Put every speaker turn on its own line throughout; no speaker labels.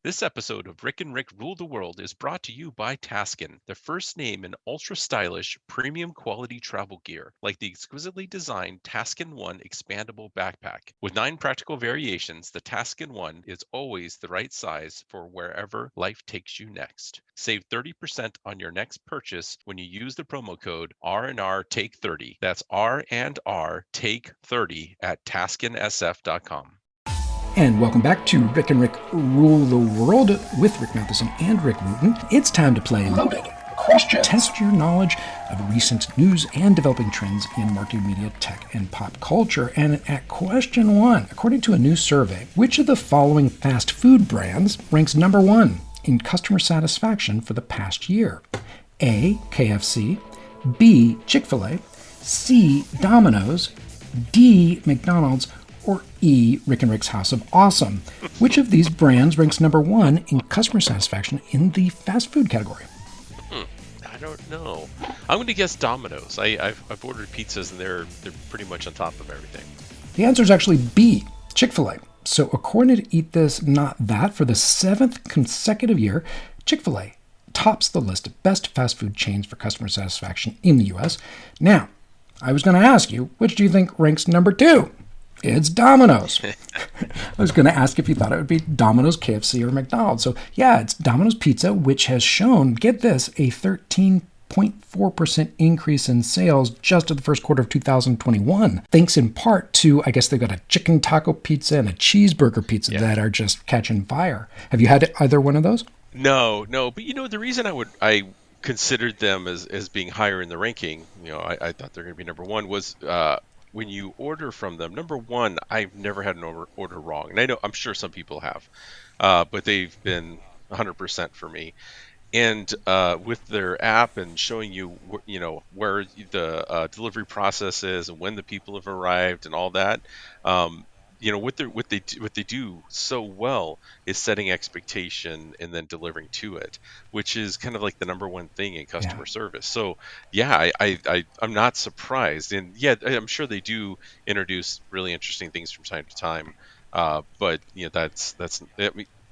This episode of Rick and Rick Rule the World is brought to you by Taskin, the first name in ultra stylish, premium quality travel gear, like the exquisitely designed Taskin One expandable backpack. With 9 practical variations, the Taskin One is always the right size for wherever life takes you next. Save 30% on your next purchase when you use the promo code R&R Take 30. That's R&R Take 30 at TaskinSF.com.
And welcome back to Rick and Rick Rule the World with Rick Matheson and Rick Wooten. It's time to play Loaded Questions. Test your knowledge of recent news and developing trends in marketing, media, tech, and pop culture. And at question 1, according to a new survey, which of the following fast food brands ranks number 1 in customer satisfaction for the past year? A, KFC, B, Chick-fil-A, C, Domino's, D, McDonald's, or E, Rick and Rick's House of Awesome. Which of these brands ranks number 1 in customer satisfaction in the fast food category?
I don't know. I'm going to guess Domino's. I've ordered pizzas and they're pretty much on top of everything.
The answer is actually B, Chick-fil-A. So according to Eat This, Not That, for the 7th consecutive year, Chick-fil-A tops the list of best fast food chains for customer satisfaction in the U.S. Now, I was going to ask you, which do you think ranks number 2? It's Domino's. I was going to ask if you thought it would be Domino's, KFC, or McDonald's. So yeah, it's Domino's Pizza, which has shown, get this, a 13.4% increase in sales just in the first quarter of 2021. Thanks in part to, I guess they've got a chicken taco pizza and a cheeseburger pizza that are just catching fire. Have you had either one of those?
No. But the reason I considered them as being higher in the ranking, I thought they're going to be number 1 was when you order from them, number 1, I've never had an order wrong. And I'm sure some people have, but they've been 100% for me. And with their app and showing you, where the delivery process is and when the people have arrived and all that, what they do so well is setting expectation and then delivering to it, which is kind of like the number 1 thing in customer service. So yeah, I'm not surprised, and yeah, I'm sure they do introduce really interesting things from time to time. But that's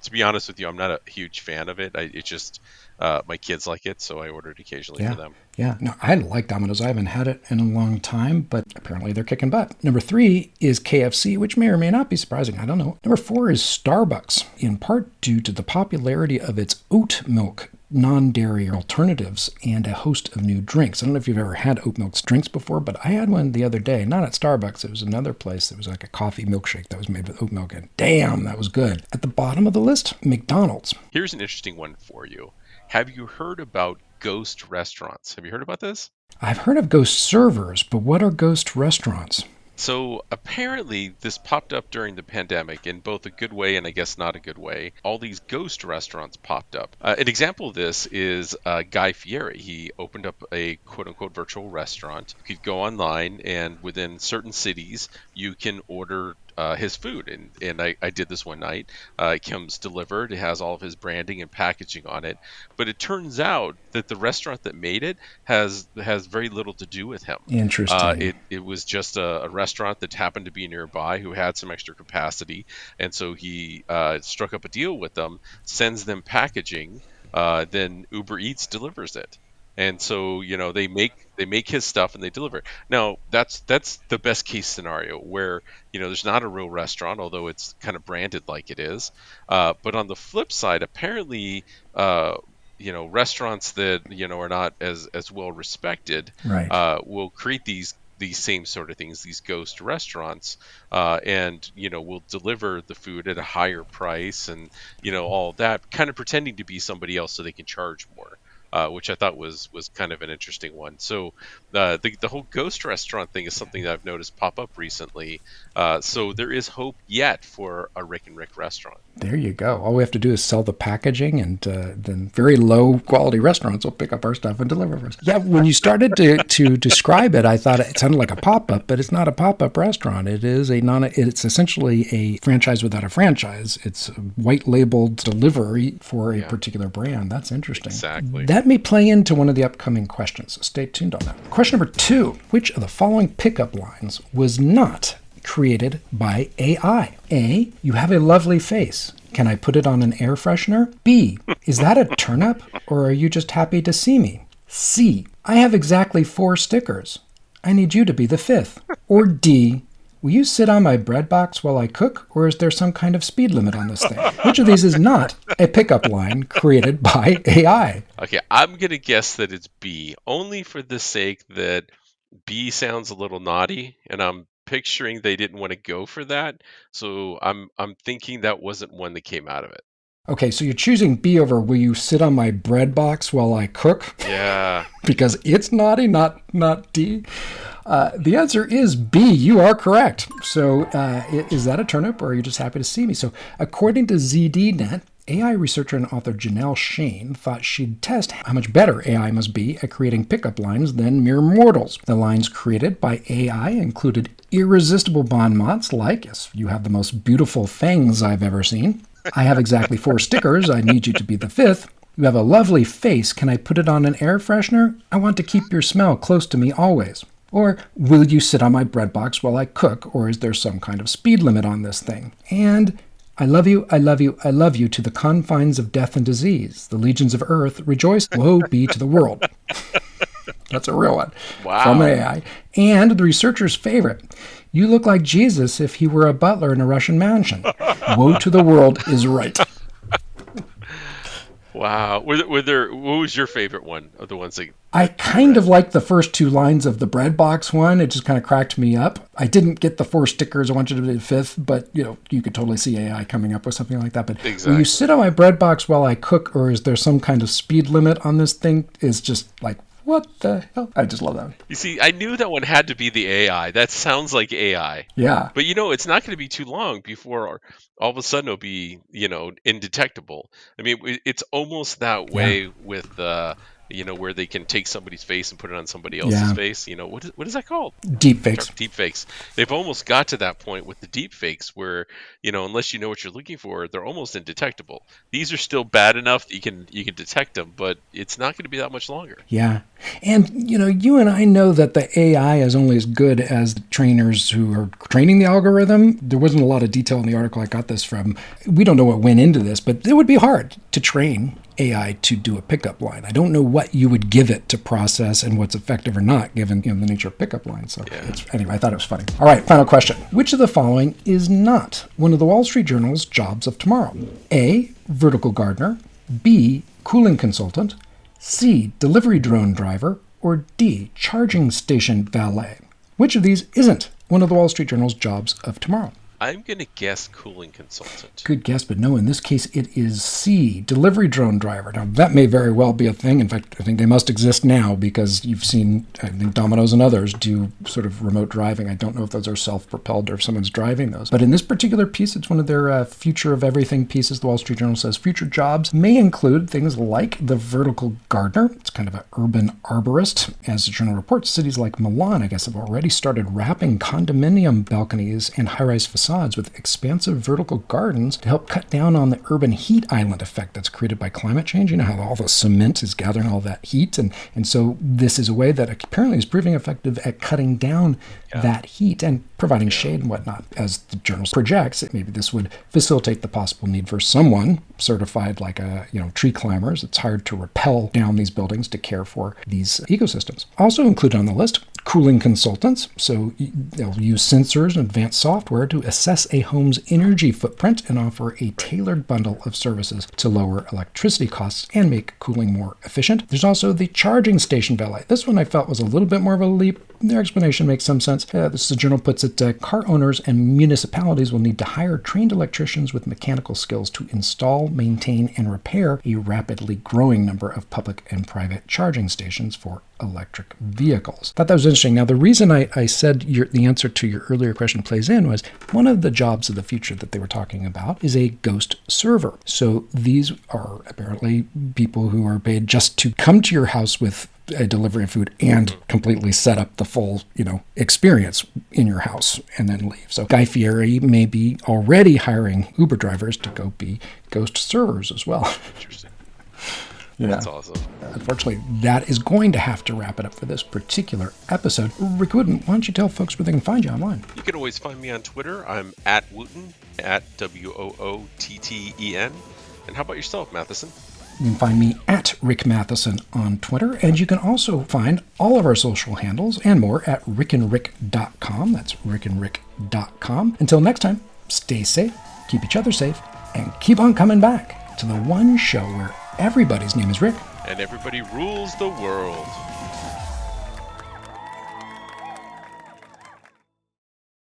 to be honest with you, I'm not a huge fan of it. It's just my kids like it, so I order it occasionally for them.
Yeah, no, I like Domino's. I haven't had it in a long time, but apparently they're kicking butt. Number 3 is KFC, which may or may not be surprising. I don't know. Number 4 is Starbucks, in part due to the popularity of its oat milk non-dairy alternatives and a host of new drinks. I don't know if you've ever had oat milk drinks before, but I had one the other day, not at Starbucks. It was another place that was like a coffee milkshake that was made with oat milk, and damn, that was good. At the bottom of the list, McDonald's.
Here's an interesting one for you. Have you heard about ghost restaurants? Have you heard about this?
I've heard of ghost servers, but what are ghost restaurants?
So apparently this popped up during the pandemic in both a good way and I guess not a good way. All these ghost restaurants popped up. An example of this is Guy Fieri. He opened up a quote-unquote virtual restaurant. You could go online and within certain cities you can order his food, and I did this one night. It comes delivered. It has all of his branding and packaging on it, but it turns out that the restaurant that made it has very little to do with him.
Interesting.
It was just a restaurant that happened to be nearby who had some extra capacity, and so he struck up a deal with them, sends them packaging, then Uber Eats delivers it. And so, they make his stuff and they deliver. Now, that's the best case scenario where, there's not a real restaurant, although it's kind of branded like it is. But on the flip side, apparently, restaurants that, are not as well respected,
right,
will create these same sort of things, these ghost restaurants, and will deliver the food at a higher price and all that, kind of pretending to be somebody else so they can charge more. Which I thought was kind of an interesting one. So the whole ghost restaurant thing is something that I've noticed pop up recently. So there is hope yet for a Rick and Rick restaurant.
There you go. All we have to do is sell the packaging, and then very low quality restaurants will pick up our stuff and deliver for us. Yeah, when you started to describe it, I thought it sounded like a pop-up, but it's not a pop-up restaurant. It is it's essentially a franchise without a franchise. It's a white labeled delivery for a particular brand. That's interesting.
Exactly.
That may play into one of the upcoming questions, so stay tuned on that. Question number 2, which of the following pickup lines was not created by AI? A, you have a lovely face. can I put it on an air freshener? B, is that a turnip, or are you just happy to see me? C, I have exactly 4 stickers. I need you to be the 5th. Or D, will you sit on my bread box while I cook, or is there some kind of speed limit on this thing? Which of these is not a pickup line created by AI?
Okay, I'm going to guess that it's B, only for the sake that B sounds a little naughty, and I'm picturing they didn't want to go for that. So I'm thinking that wasn't one that came out of it.
Okay, so you're choosing B over will you sit on my bread box while I cook?
Yeah.
Because it's naughty, not D. The answer is B. You are correct. So is that a turnip, or are you just happy to see me? So according to ZDNet, AI researcher and author Janelle Shane thought she'd test how much better AI must be at creating pickup lines than mere mortals. The lines created by AI included irresistible bon mots like, yes, you have the most beautiful fangs I've ever seen. I have exactly 4 stickers. I need you to be the 5th. You have a lovely face. Can I put it on an air freshener? I want to keep your smell close to me always. Or, will you sit on my bread box while I cook, or is there some kind of speed limit on this thing? And, I love you, I love you, I love you to the confines of death and disease. The legions of earth rejoice, woe be to the world. That's a real one.
Wow.
From AI. And the researcher's favorite. You look like Jesus if he were a butler in a Russian mansion. Woe to the world is right.
Wow. What was your favorite one of the ones that...
I kind of liked the first 2 lines of the bread box one. It just kind of cracked me up. I didn't get the 4 stickers. I want you to be the 5th, but you could totally see AI coming up with something like that. But
Exactly.
Will you sit on my bread box while I cook, or is there some kind of speed limit on this thing? Is just like, what the hell? I just love that.
You see, I knew that one had to be the AI. That sounds like AI.
Yeah.
But it's not going to be too long before all of a sudden it'll be, indetectable. I mean, it's almost that way with, where they can take somebody's face and put it on somebody else's face. What is that called?
Deep fakes.
Deep fakes. They've almost got to that point with the deep fakes where, unless you know what you're looking for, they're almost indetectable. These are still bad enough that you can detect them, but it's not going to be that much longer.
Yeah. And, you and I know that the AI is only as good as the trainers who are training the algorithm. There wasn't a lot of detail in the article I got this from. We don't know what went into this, but it would be hard to train AI to do a pickup line. I don't know what you would give it to process and what's effective or not, given the nature of pickup lines. So anyway, I thought it was funny. All right, final question. Which of the following is not one of the Wall Street Journal's jobs of tomorrow? A, vertical gardener. B, cooling consultant. C, delivery drone driver. Or D, charging station valet. Which of these isn't one of the Wall Street Journal's jobs of tomorrow?
I'm going to guess cooling consultant.
Good guess, but no, in this case it is C, delivery drone driver. Now, that may very well be a thing. In fact, I think they must exist now because you've seen, I think, Domino's and others do sort of remote driving. I don't know if those are self-propelled or if someone's driving those. But in this particular piece, it's one of their future of everything pieces. The Wall Street Journal says future jobs may include things like the vertical gardener. It's kind of an urban arborist. As the journal reports, cities like Milan, I guess, have already started wrapping condominium balconies and high-rise facades with expansive vertical gardens to help cut down on the urban heat island effect that's created by climate change. You know how all the cement is gathering all that heat, and so this is a way that apparently is proving effective at cutting down that heat and providing shade and whatnot. As the journal projects, maybe this would facilitate the possible need for someone certified like tree climbers. It's hard to rappel down these buildings to care for these ecosystems. Also included on the list, cooling consultants. So they'll use sensors and advanced software to assess a home's energy footprint and offer a tailored bundle of services to lower electricity costs and make cooling more efficient. There's also the charging station valet. This one I felt was a little bit more of a leap. Their explanation makes some sense. This journal puts it, car owners and municipalities will need to hire trained electricians with mechanical skills to install, maintain, and repair a rapidly growing number of public and private charging stations for electric vehicles. Thought that was interesting. Now, the reason I said the answer to your earlier question plays in was one of the jobs of the future that they were talking about is a ghost server. So these are apparently people who are paid just to come to your house with a delivery of food and completely set up the full, experience in your house and then leave. So Guy Fieri may be already hiring Uber drivers to go be ghost servers as well.
Interesting.
Yeah.
That's awesome.
Unfortunately, that is going to have to wrap it up for this particular episode. Rick Wooten, why don't you tell folks where they can find you online?
You can always find me on Twitter. I'm at Wooten, at WOOTTEN. And how about yourself, Matheson?
You can find me at Rick Matheson on Twitter, and you can also find all of our social handles and more at rickandrick.com. That's rickandrick.com. Until next time, stay safe, keep each other safe, and keep on coming back to the one show where everybody's name is Rick.
And everybody rules the world.